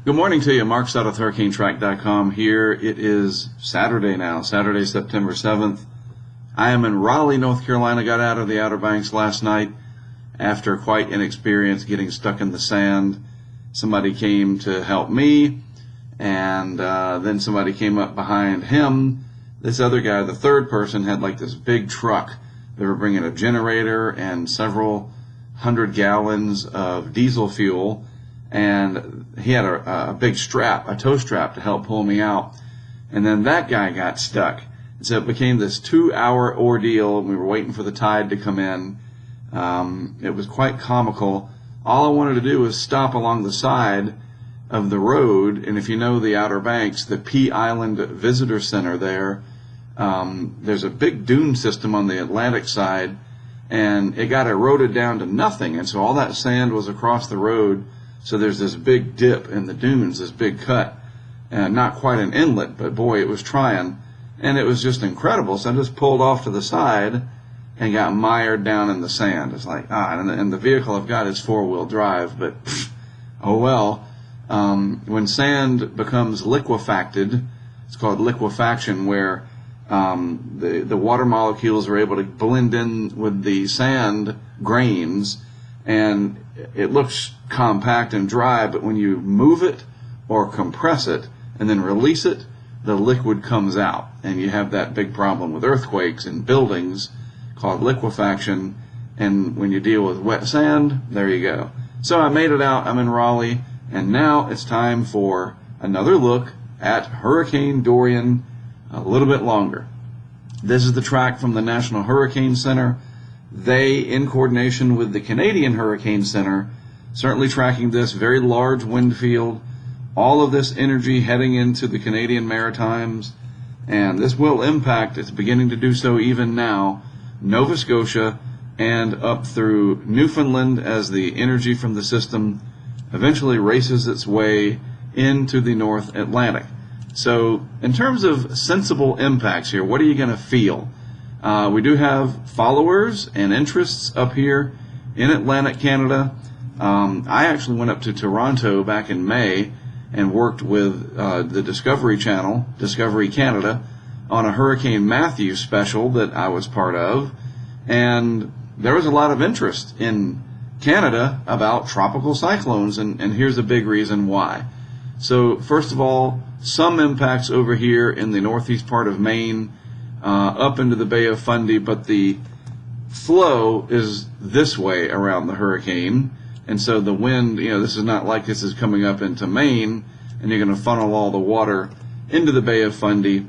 Good morning to you. Mark Stott with HurricaneTrack.com here. It is Saturday now, Saturday, September 7th. I am in Raleigh, North Carolina. Got out of the Outer Banks last night after quite an experience getting stuck in the sand. Somebody came to help me, and then somebody came up behind him. This other guy, the third person, had like this big truck. They were bringing a generator and several hundred gallons of diesel fuel, and he had a big strap, a tow strap, to help pull me out. And then that guy got stuck. And so it became this 2-hour ordeal. We were waiting for the tide to come in. It was quite comical. All I wanted to do was stop along the side of the road. And if you know the Outer Banks, the Pea Island Visitor Center there's a big dune system on the Atlantic side, and it got eroded down to nothing. And so all that sand was across the road. So there's this big dip in the dunes, this big cut, and not quite an inlet, but boy, it was trying, and it was just incredible. So I just pulled off to the side and got mired down in the sand. It's like, and the vehicle I've got is 4-wheel drive, but oh well. When sand becomes liquefacted, it's called liquefaction, where the water molecules are able to blend in with the sand grains, and it looks compact and dry, but when you move it or compress it and then release it, the liquid comes out, and you have that big problem with earthquakes and buildings called liquefaction. And when you deal with wet sand, there you go. So I made it out. I'm in Raleigh, and now it's time for another look at Hurricane Dorian a little bit longer. This is the track from the National Hurricane Center. They, in coordination with the Canadian Hurricane Center, certainly tracking this very large wind field, all of this energy heading into the Canadian Maritimes, and this will impact, it's beginning to do so even now, Nova Scotia and up through Newfoundland as the energy from the system eventually races its way into the North Atlantic. So in terms of sensible impacts here, what are you going to feel? We do have followers and interests up here in Atlantic Canada. I actually went up to Toronto back in May and worked with the Discovery Channel, Discovery Canada, on a Hurricane Matthew special that I was part of. And there was a lot of interest in Canada about tropical cyclones, and here's a big reason why. So first of all, some impacts over here in the northeast part of Maine, up into the Bay of Fundy, but the flow is this way around the hurricane, and so the wind, this is not like this is coming up into Maine and you're going to funnel all the water into the Bay of Fundy.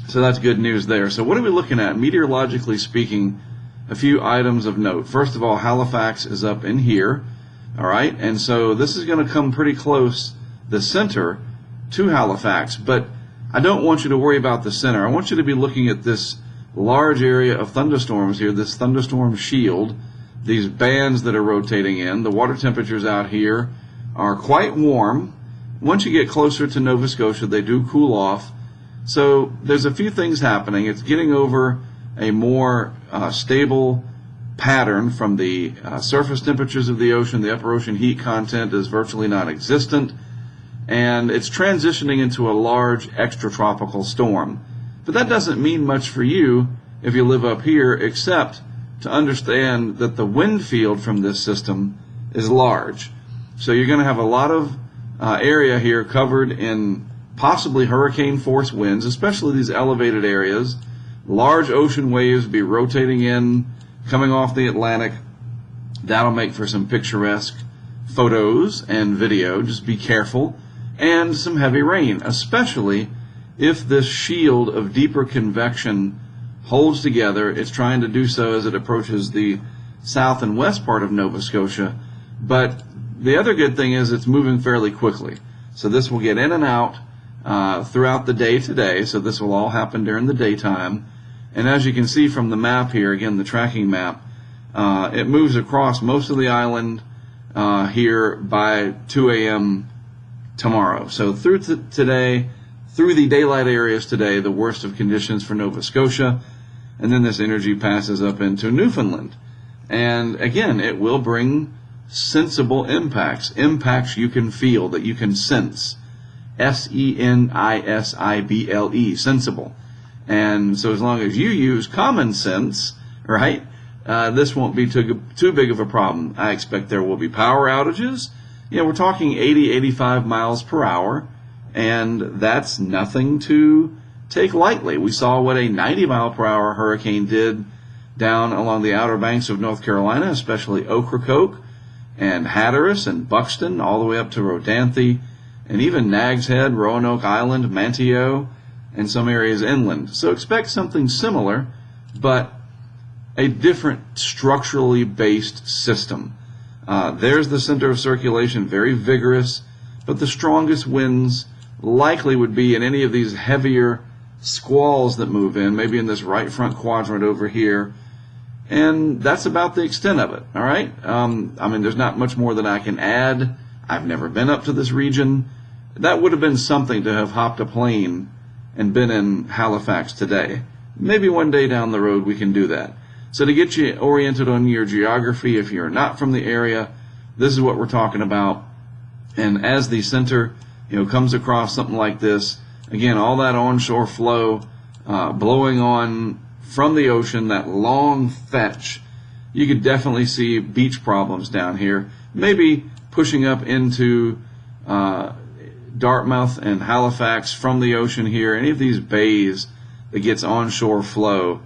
So that's good news there. So what are we looking at? Meteorologically speaking, a few items of note. First of all, Halifax is up in here, all right, and so this is going to come pretty close, the center, to Halifax, but I don't want you to worry about the center. I want you to be looking at this large area of thunderstorms here, this thunderstorm shield, these bands that are rotating in. The water temperatures out here are quite warm. Once you get closer to Nova Scotia, they do cool off. So there's a few things happening. It's getting over a more stable pattern from the surface temperatures of the ocean. The upper ocean heat content is virtually non-existent, and it's transitioning into a large extratropical storm. But that doesn't mean much for you if you live up here, except to understand that the wind field from this system is large. So you're going to have a lot of area here covered in possibly hurricane force winds, especially these elevated areas. Large ocean waves be rotating in, coming off the Atlantic. That'll make for some picturesque photos and video. Just be careful. And some heavy rain, especially if this shield of deeper convection holds together. It's trying to do so as it approaches the south and west part of Nova Scotia. But the other good thing is it's moving fairly quickly. So this will get in and out throughout the day today. So this will all happen during the daytime. And as you can see from the map here, again, the tracking map, it moves across most of the island here by 2 a.m. tomorrow. So through today, through the daylight areas today, the worst of conditions for Nova Scotia, and then this energy passes up into Newfoundland. And again, it will bring sensible impacts, impacts you can feel, that you can sense. SENISIBLE, sensible. And so as long as you use common sense, right, this won't be too big of a problem. I expect there will be power outages. We're talking 80, 85 miles per hour, and that's nothing to take lightly. We saw what a 90 mile per hour hurricane did down along the outer banks of North Carolina, especially Ocracoke and Hatteras and Buxton, all the way up to Rodanthe, and even Nags Head, Roanoke Island, Manteo, and some areas inland. So expect something similar, but a different structurally based system. There's the center of circulation, very vigorous, but the strongest winds likely would be in any of these heavier squalls that move in, maybe in this right front quadrant over here. And that's about the extent of it, all right? There's not much more that I can add. I've never been up to this region. That would have been something to have hopped a plane and been in Halifax today. Maybe one day down the road we can do that. So to get you oriented on your geography, if you're not from the area, this is what we're talking about. And as the center, comes across something like this, again, all that onshore flow blowing on from the ocean, that long fetch, you could definitely see beach problems down here. Maybe pushing up into Dartmouth and Halifax from the ocean here, any of these bays that gets onshore flow,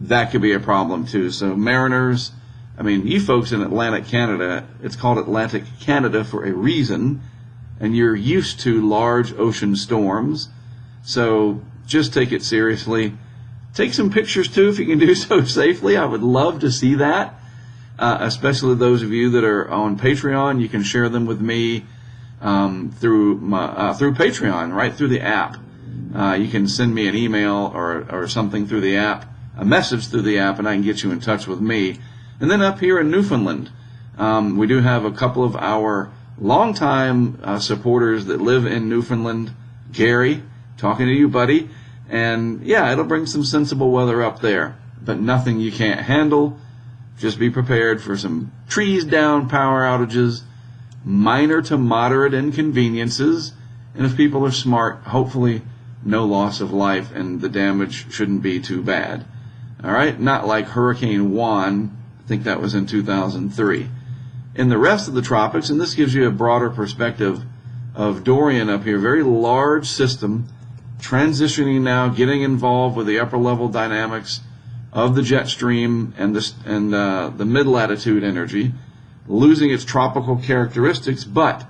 that could be a problem too. So mariners, you folks in Atlantic Canada, it's called Atlantic Canada for a reason, and you're used to large ocean storms. So just take it seriously. Take some pictures too if you can do so safely. I would love to see that, especially those of you that are on Patreon. You can share them with me through Patreon, right through the app. You can send me an email or something through the app, a message through the app, and I can get you in touch with me. And then up here in Newfoundland, we do have a couple of our longtime supporters that live in Newfoundland. Gary, talking to you, buddy. And yeah, it'll bring some sensible weather up there, but nothing you can't handle. Just be prepared for some trees down power outages, minor to moderate inconveniences, and if people are smart, hopefully no loss of life, and the damage shouldn't be too bad. All right, not like Hurricane Juan. I think that was in 2003. In the rest of the tropics, and this gives you a broader perspective of Dorian up here, very large system, transitioning now, getting involved with the upper level dynamics of the jet stream and the mid-latitude energy, losing its tropical characteristics, but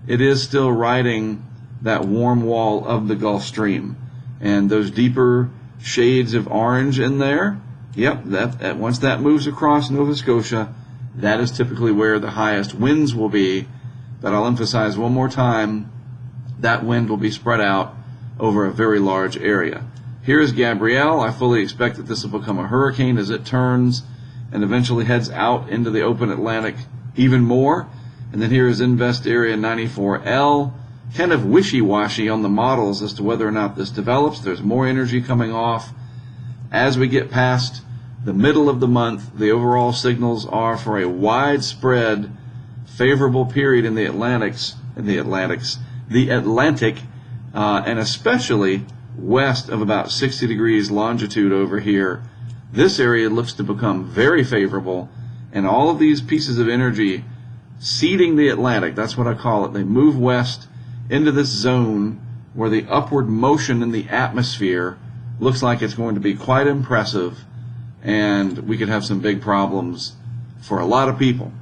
it is still riding that warm wall of the Gulf Stream. And those deeper shades of orange in there, yep, that once that moves across Nova Scotia, that is typically where the highest winds will be. But I'll emphasize one more time, that wind will be spread out over a very large area. Here is Gabrielle. I fully expect that this will become a hurricane as it turns and eventually heads out into the open Atlantic even more. And then here is Invest Area 94L. Kind of wishy-washy on the models as to whether or not this develops. There's more energy coming off. As we get past the middle of the month, the overall signals are for a widespread favorable period in the Atlantic, and especially west of about 60 degrees longitude over here. This area looks to become very favorable, and all of these pieces of energy seeding the Atlantic, that's what I call it. They move west into this zone where the upward motion in the atmosphere looks like it's going to be quite impressive, and we could have some big problems for a lot of people,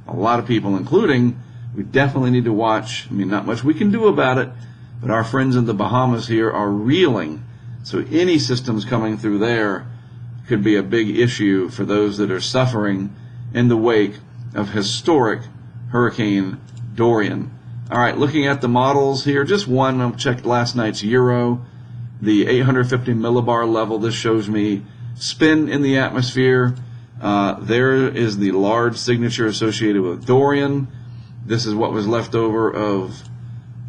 including, we definitely need to watch. Not much we can do about it, but our friends in the Bahamas here are reeling. So any systems coming through there could be a big issue for those that are suffering in the wake of historic Hurricane Dorian. All right, looking at the models here, just one, I checked last night's Euro, the 850 millibar level. This shows me spin in the atmosphere. There is the large signature associated with Dorian. This is what was left over of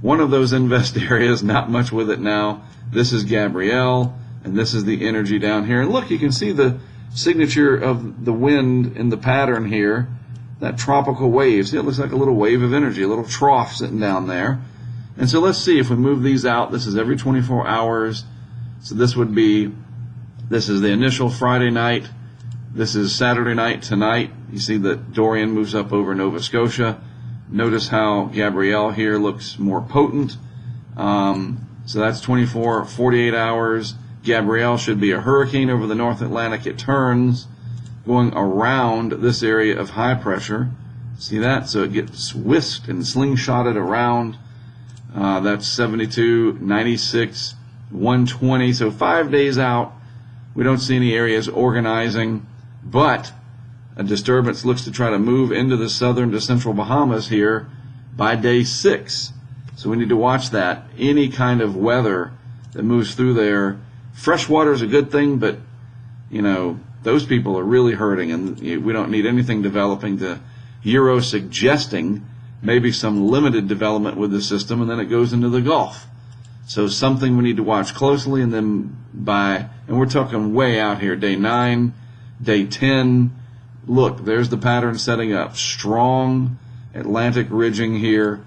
one of those invest areas, not much with it now. This is Gabrielle, and this is the energy down here. And look, you can see the signature of the wind in the pattern here. that tropical wave. See, it looks like a little wave of energy, a little trough sitting down there. And so let's see if we move these out. This is every 24 hours. So this is the initial Friday night. This is Saturday night tonight. You see that Dorian moves up over Nova Scotia. Notice how Gabrielle here looks more potent. So that's 24, 48 hours. Gabrielle should be a hurricane over the North Atlantic. It turns going around this area of high pressure. See that? So it gets whisked and slingshotted around. That's 72, 96, 120. So 5 days out, we don't see any areas organizing, but a disturbance looks to try to move into the southern to central Bahamas here by day 6. So we need to watch that. Any kind of weather that moves through there. Fresh water is a good thing, but, you know, those people are really hurting, and we don't need anything developing. The Euro suggesting maybe some limited development with the system, and then it goes into the Gulf. So something we need to watch closely, and then and we're talking way out here, day 9, day 10. Look, there's the pattern setting up. Strong Atlantic ridging here.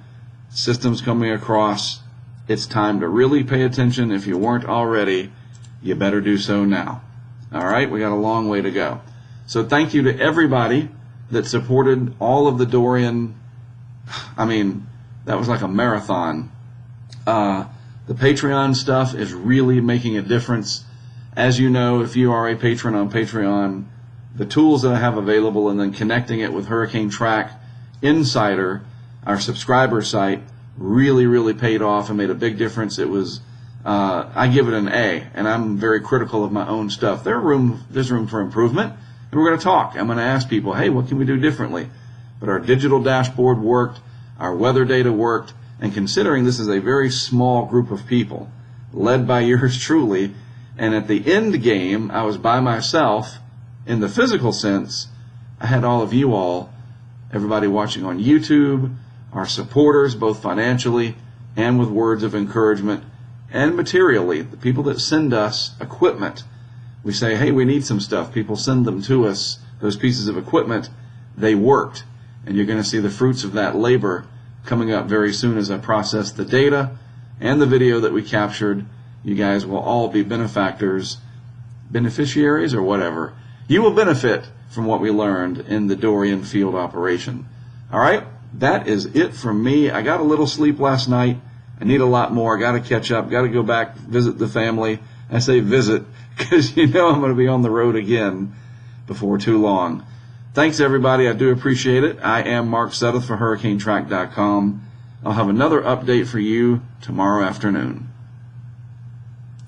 Systems coming across. It's time to really pay attention. If you weren't already, you better do so now. All right, we got a long way to go. So thank you to everybody that supported all of the Dorian. I mean, that was like a marathon. The Patreon stuff is really making a difference. As you know, if you are a patron on Patreon, the tools that I have available and then connecting it with HurricaneTrack Insider, our subscriber site, really paid off and made a big difference. It was, I give it an A, and I'm very critical of my own stuff. There's room for improvement, and we're going to talk. I'm going to ask people, hey, what can we do differently? But our digital dashboard worked, our weather data worked, and considering this is a very small group of people, led by yours truly, and at the end game, I was by myself. In the physical sense, I had all of you all, everybody watching on YouTube, our supporters, both financially and with words of encouragement, and materially, the people that send us equipment. We say, hey, we need some stuff. People send them to us, those pieces of equipment. They worked, and you're going to see the fruits of that labor coming up very soon as I process the data and the video that we captured. You guys will all be beneficiaries or whatever. You will benefit from what we learned in the Dorian field operation. All right, that is it from me. I got a little sleep last night. I need a lot more. I got to catch up. Got to go back, visit the family. I say visit because you know I'm going to be on the road again before too long. Thanks, everybody. I do appreciate it. I am Mark Sept for HurricaneTrack.com. I'll have another update for you tomorrow afternoon.